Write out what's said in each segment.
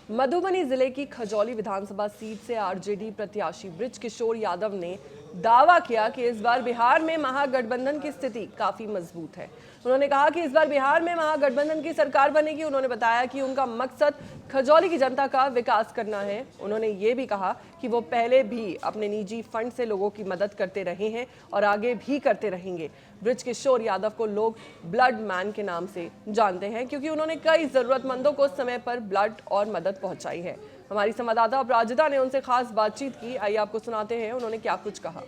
मधुबनी जिले की खजौली विधानसभा सीट से आरजेडी प्रत्याशी बृजकिशोर यादव ने दावा किया कि इस बार बिहार में महागठबंधन की स्थिति काफी मजबूत है। उन्होंने कहा कि इस बार बिहार में महागठबंधन की सरकार बनेगी। उन्होंने बताया कि उनका मकसद खजौली की जनता का विकास करना है। उन्होंने ये भी कहा कि वो पहले भी अपने निजी फंड से लोगों की मदद करते रहे हैं और आगे भी करते रहेंगे। बृजकिशोर यादव को लोग ब्लड मैन के नाम से जानते हैं क्योंकि उन्होंने कई जरूरतमंदों को समय पर ब्लड और मदद पहुंचाई है। हमारी संवाददाता अपराजिता ने उनसे खास बातचीत की। आइए आपको सुनाते हैं उन्होंने क्या कुछ कहा।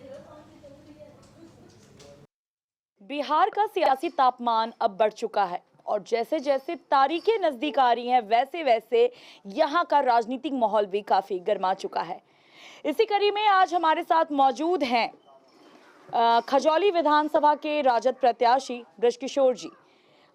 बिहार का सियासी तापमान अब बढ़ चुका है और जैसे जैसे तारीखें नजदीक आ रही हैं वैसे वैसे यहाँ का राजनीतिक माहौल भी काफी गर्मा चुका है। इसी कड़ी में आज हमारे साथ मौजूद हैं खजौली विधानसभा के राजद प्रत्याशी बृजकिशोर जी।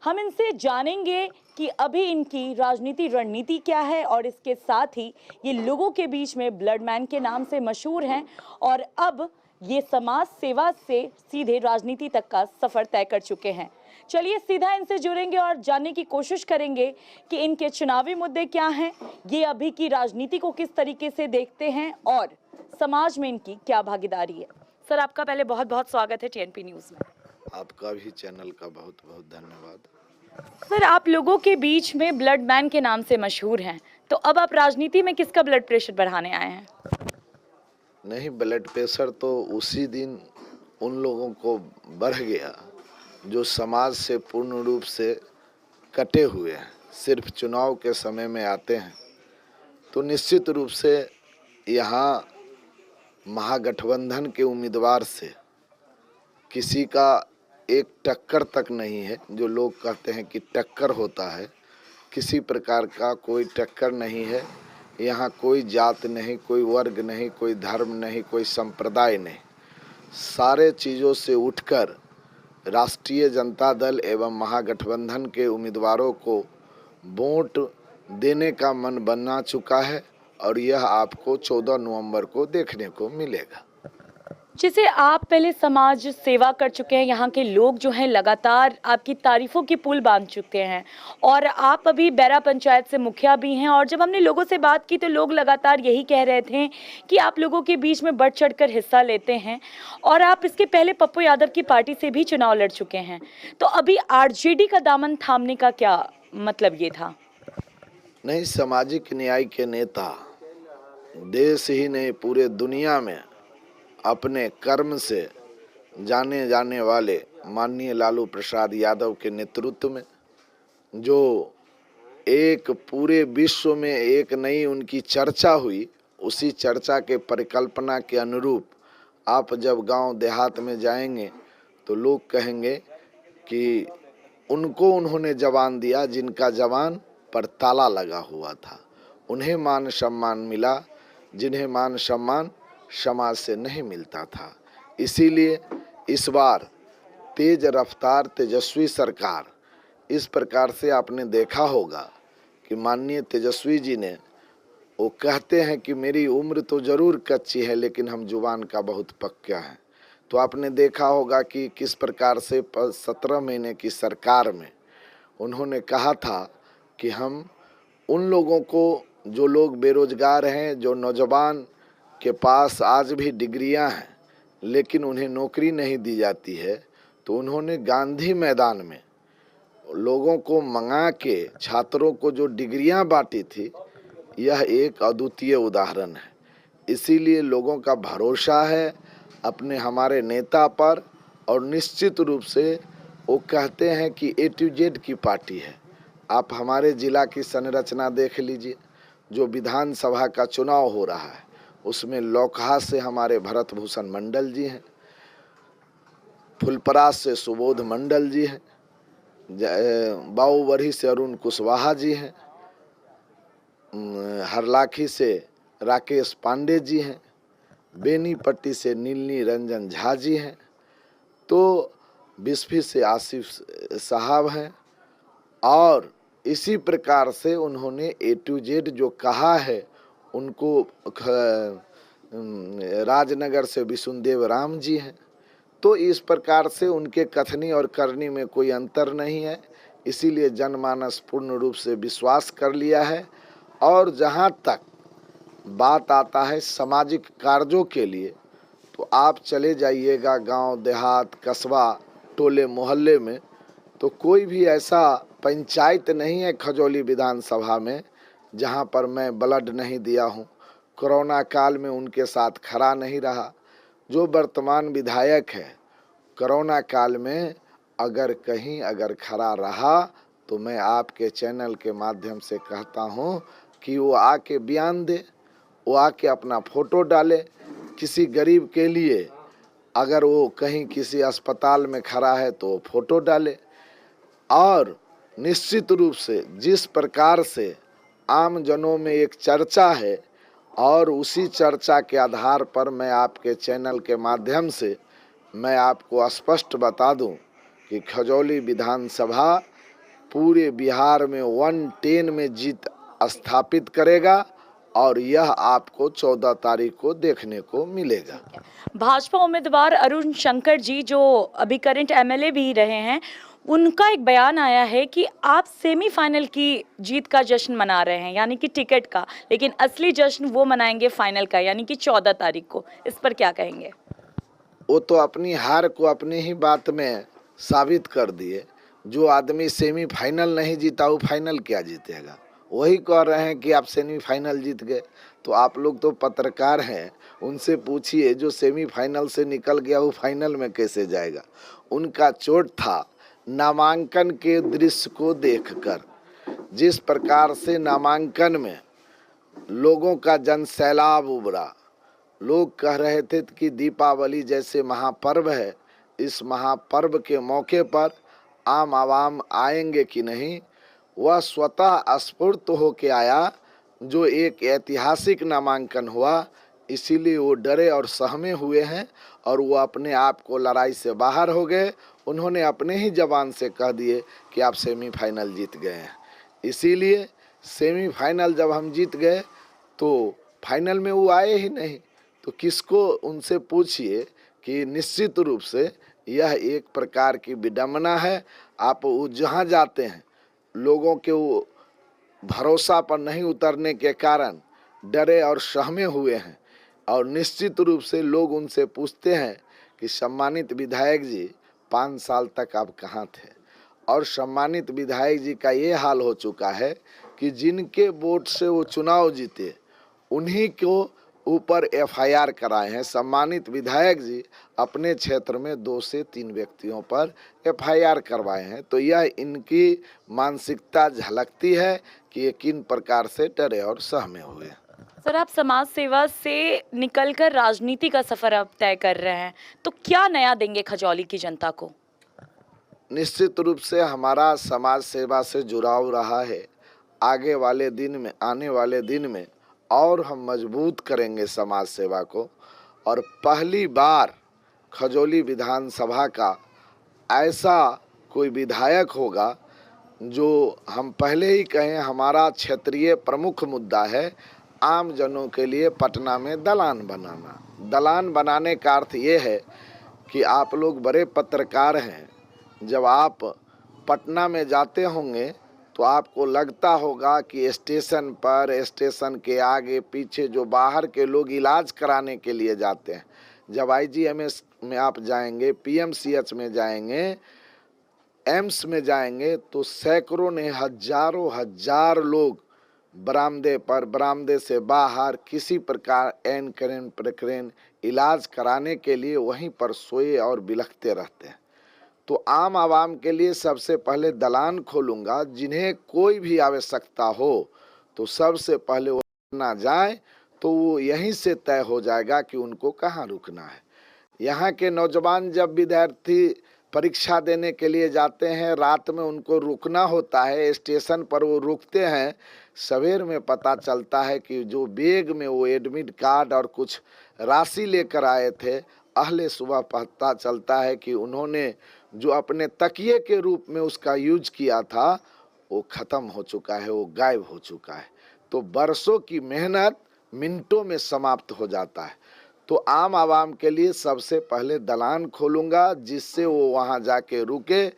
हम इनसे जानेंगे कि अभी इनकी राजनीति रणनीति क्या है और इसके साथ ही ये लोगों के बीच में ब्लडमैन के नाम से मशहूर हैं और अब ये समाज सेवा से सीधे राजनीति तक का सफर तय कर चुके हैं। चलिए सीधा इनसे जुड़ेंगे और जानने की कोशिश करेंगे कि इनके चुनावी मुद्दे क्या हैं, ये अभी की राजनीति को किस तरीके से देखते हैं और समाज में इनकी क्या भागीदारी है। सर, आपका पहले बहुत बहुत स्वागत है टीएनपी न्यूज़ में। आपका भी चैनल का बहुत बहुत धन्यवाद। सर, आप लोगों के बीच में ब्लड मैन के नाम से मशहूर हैं, तो अब आप राजनीति में किसका ब्लड प्रेशर बढ़ाने आए हैं? नहीं, ब्लड प्रेशर तो उसी दिन उन लोगों को बढ़ गया जो समाज से पूर्ण रूप से कटे हुए हैं, सिर्फ चुनाव के समय में आते हैं। तो निश्चित रूप से यहाँ महागठबंधन के उम्मीदवार से किसी का एक टक्कर तक नहीं है। जो लोग कहते हैं कि टक्कर होता है, किसी प्रकार का कोई टक्कर नहीं है। यहाँ कोई जात नहीं, कोई वर्ग नहीं, कोई धर्म नहीं, कोई संप्रदाय नहीं। सारे चीज़ों से उठकर राष्ट्रीय जनता दल एवं महागठबंधन के उम्मीदवारों को वोट देने का मन बना चुका है और यह आपको 14 नवंबर को देखने को मिलेगा। जिसे आप पहले समाज सेवा कर चुके हैं, यहाँ के लोग जो हैं लगातार आपकी तारीफों की पुल बांध चुके हैं और आप अभी बैरा पंचायत से मुखिया भी हैं। और जब हमने लोगों से बात की तो लोग लगातार यही कह रहे थे कि आप लोगों के बीच में बढ़ चढ़कर हिस्सा लेते हैं और आप इसके पहले पप्पू यादव की पार्टी से भी चुनाव लड़ चुके हैं। तो अभी आरजेडी का दामन थामने का क्या मतलब ये था? नहीं, सामाजिक न्याय के नेता देश ही नहीं पूरे दुनिया में अपने कर्म से जाने जाने वाले माननीय लालू प्रसाद यादव के नेतृत्व में जो एक पूरे विश्व में एक नई उनकी चर्चा हुई, उसी चर्चा के परिकल्पना के अनुरूप आप जब गांव देहात में जाएंगे तो लोग कहेंगे कि उनको उन्होंने जवान दिया जिनका जवान पर ताला लगा हुआ था। उन्हें मान सम्मान मिला जिन्हें मान सम्मान समाज से नहीं मिलता था। इसीलिए इस बार तेज रफ्तार तेजस्वी सरकार, इस प्रकार से आपने देखा होगा कि माननीय तेजस्वी जी ने, वो कहते हैं कि मेरी उम्र तो ज़रूर कच्ची है लेकिन हम जुबान का बहुत पक्का हैं। तो आपने देखा होगा कि किस प्रकार से 17 महीने की सरकार में उन्होंने कहा था कि हम उन लोगों को, जो लोग बेरोजगार हैं, जो नौजवान के पास आज भी डिग्रियां हैं लेकिन उन्हें नौकरी नहीं दी जाती है, तो उन्होंने गांधी मैदान में लोगों को मंगा के छात्रों को जो डिग्रियां बांटी थी, यह एक अद्वितीय उदाहरण है। इसीलिए लोगों का भरोसा है अपने हमारे नेता पर और निश्चित रूप से वो कहते हैं कि A to Z की पार्टी है। आप हमारे जिला की संरचना देख लीजिए, जो विधानसभा का चुनाव हो रहा है उसमें लौकहा से हमारे भरत भूषण मंडल जी हैं, फुलपरास से सुबोध मंडल जी हैं, बाऊबढ़ी से अरुण कुशवाहा जी हैं, हरलाखी से राकेश पांडे जी हैं, बेनीपट्टी से नीलनी रंजन झा जी हैं, तो बिस्फी से आसिफ साहब हैं। और इसी प्रकार से उन्होंने A to Z जो कहा है, उनको राजनगर से विष्णुदेव राम जी हैं। तो इस प्रकार से उनके कथनी और करनी में कोई अंतर नहीं है। इसीलिए जनमानस पूर्ण रूप से विश्वास कर लिया है और जहाँ तक बात आता है सामाजिक कार्यों के लिए, तो आप चले जाइएगा गांव देहात कस्बा टोले मोहल्ले में, तो कोई भी ऐसा पंचायत नहीं है खजौली विधानसभा में जहां पर मैं ब्लड नहीं दिया हूं। कोरोना काल में उनके साथ खड़ा नहीं रहा। जो वर्तमान विधायक है, कोरोना काल में अगर खड़ा रहा तो मैं आपके चैनल के माध्यम से कहता हूं कि वो आके बयान दे, वो आके अपना फोटो डाले। किसी गरीब के लिए अगर वो कहीं किसी अस्पताल में खड़ा है तो फोटो डाले। और निश्चित रूप से जिस प्रकार से आम जनों में एक चर्चा है, और उसी चर्चा के आधार पर मैं आपके चैनल के माध्यम से मैं आपको स्पष्ट बता दूं कि खजौली विधानसभा पूरे बिहार में 110 में जीत स्थापित करेगा, और यह आपको 14 तारीख को देखने को मिलेगा। भाजपा उम्मीदवार अरुण शंकर जी, जो अभी करंट एमएलए भी रहे हैं, उनका एक बयान आया है कि आप सेमीफाइनल की जीत का जश्न मना रहे हैं, यानी कि टिकट का, लेकिन असली जश्न वो मनाएंगे फाइनल का, यानी कि 14 तारीख को। इस पर क्या कहेंगे? वो तो अपनी हार को अपनी ही बात में साबित कर दिए। जो आदमी सेमीफाइनल नहीं जीता वो फाइनल क्या जीतेगा? वही कह रहे हैं कि आप सेमीफाइनल जीत गए। तो आप लोग तो पत्रकार हैं, उनसे पूछिए जो सेमीफाइनल से निकल गया वो फाइनल में कैसे जाएगा। उनका चोट था नामांकन के दृश्य को देखकर। जिस प्रकार से नामांकन में लोगों का जनसैलाब उभरा, लोग कह रहे थे कि दीपावली जैसे महापर्व है, इस महापर्व के मौके पर आम आवाम आएंगे कि नहीं। वह स्वतः स्फूर्त होके आया। जो एक ऐतिहासिक नामांकन हुआ, इसीलिए वो डरे और सहमे हुए हैं, और वो अपने आप को लड़ाई से बाहर हो गए। उन्होंने अपने ही जबान से कह दिए कि आप सेमीफाइनल जीत गए हैं। इसीलिए सेमीफाइनल जब हम जीत गए तो फाइनल में वो आए ही नहीं। तो किसको, उनसे पूछिए कि निश्चित रूप से यह एक प्रकार की विडंबना है। आप वो जहाँ जाते हैं, लोगों के वो भरोसा पर नहीं उतरने के कारण डरे और सहमे हुए हैं। और निश्चित रूप से लोग उनसे पूछते हैं कि सम्मानित विधायक जी 5 साल तक आप कहाँ थे? और सम्मानित विधायक जी का ये हाल हो चुका है कि जिनके वोट से वो चुनाव जीते उन्हीं को ऊपर एफआईआर कराए हैं। सम्मानित विधायक जी अपने क्षेत्र में 2 से 3 व्यक्तियों पर एफआईआर करवाए हैं। तो यह इनकी मानसिकता झलकती है कि ये किन प्रकार से डरे और सहमे हुए। सर, आप समाज सेवा से निकलकर राजनीति का सफर अब तय कर रहे हैं, तो क्या नया देंगे खजौली की जनता को? निश्चित रूप से हमारा समाज सेवा से जुड़ाव रहा है। आने वाले दिन में और हम मजबूत करेंगे समाज सेवा को। और पहली बार खजौली विधानसभा का ऐसा कोई विधायक होगा जो, हम पहले ही कहें, हमारा क्षेत्रीय प्रमुख मुद्दा है आम जनों के लिए पटना में दलान बनाना। दलान बनाने का अर्थ ये है कि आप लोग बड़े पत्रकार हैं, जब आप पटना में जाते होंगे तो आपको लगता होगा कि स्टेशन पर, स्टेशन के आगे पीछे जो बाहर के लोग इलाज कराने के लिए जाते हैं, जब आईजीएमएस में आप जाएंगे, पीएमसीएच में जाएंगे, एम्स में जाएंगे, तो सैकड़ों ने हजारों हजार लोग बरामदे से बाहर किसी प्रकार एन करेन प्रकरण इलाज कराने के लिए वहीं पर सोए और बिलखते रहते हैं। तो आम आवाम के लिए सबसे पहले दलान खोलूंगा। जिन्हें कोई भी आवश्यकता हो तो सबसे पहले वो ना जाए, तो वो यहीं से तय हो जाएगा कि उनको कहाँ रुकना है। यहाँ के नौजवान जब विद्यार्थी परीक्षा देने के लिए जाते हैं, रात में उनको रुकना होता है, स्टेशन पर वो रुकते हैं। सवेर में पता चलता है कि जो बैग में वो एडमिट कार्ड और कुछ राशि लेकर आए थे, अहले सुबह पता चलता है कि उन्होंने जो अपने तकिए के रूप में उसका यूज किया था वो ख़त्म हो चुका है, वो गायब हो चुका है। तो बरसों की मेहनत मिनटों में समाप्त हो जाता है। तो आम आवाम के लिए सबसे पहले दलान खोलूंगा, जिससे वो वहाँ जाके रुके,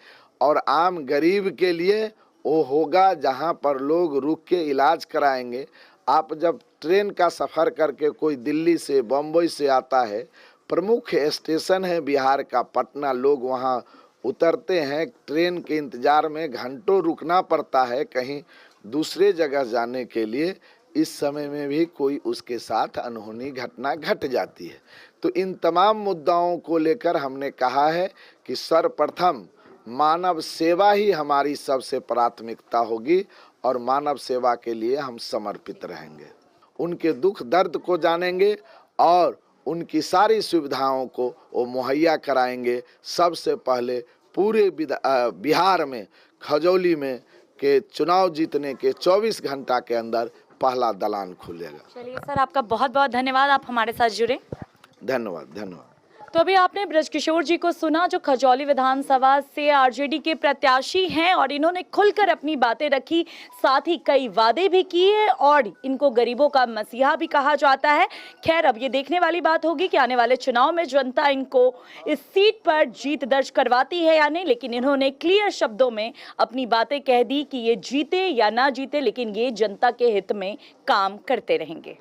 और आम गरीब के लिए वो होगा जहाँ पर लोग रुक के इलाज कराएंगे। आप जब ट्रेन का सफ़र करके कोई दिल्ली से बम्बई से आता है, प्रमुख स्टेशन है बिहार का पटना, लोग वहाँ उतरते हैं, ट्रेन के इंतज़ार में घंटों रुकना पड़ता है कहीं दूसरे जगह जाने के लिए। इस समय में भी कोई उसके साथ अनहोनी घटना घट जाती है। तो इन तमाम मुद्दाओं को लेकर हमने कहा है कि सर्वप्रथम मानव सेवा ही हमारी सबसे प्राथमिकता होगी और मानव सेवा के लिए हम समर्पित रहेंगे। उनके दुख दर्द को जानेंगे और उनकी सारी सुविधाओं को वो मुहैया कराएंगे। सबसे पहले पूरे बिहार में खजौली में के चुनाव जीतने के 24 घंटा के अंदर पहला दलान खुलेगा। चलिए सर, आपका बहुत बहुत धन्यवाद, आप हमारे साथ जुड़े। धन्यवाद धन्यवाद। तो अभी आपने बृजकिशोर जी को सुना, जो खजौली विधानसभा से आरजेडी के प्रत्याशी हैं, और इन्होंने खुलकर अपनी बातें रखी, साथ ही कई वादे भी किए और इनको गरीबों का मसीहा भी कहा जाता है। खैर, अब ये देखने वाली बात होगी कि आने वाले चुनाव में जनता इनको इस सीट पर जीत दर्ज करवाती है या नहीं, लेकिन इन्होंने क्लियर शब्दों में अपनी बातें कह दी कि ये जीते या ना जीते, लेकिन ये जनता के हित में काम करते रहेंगे।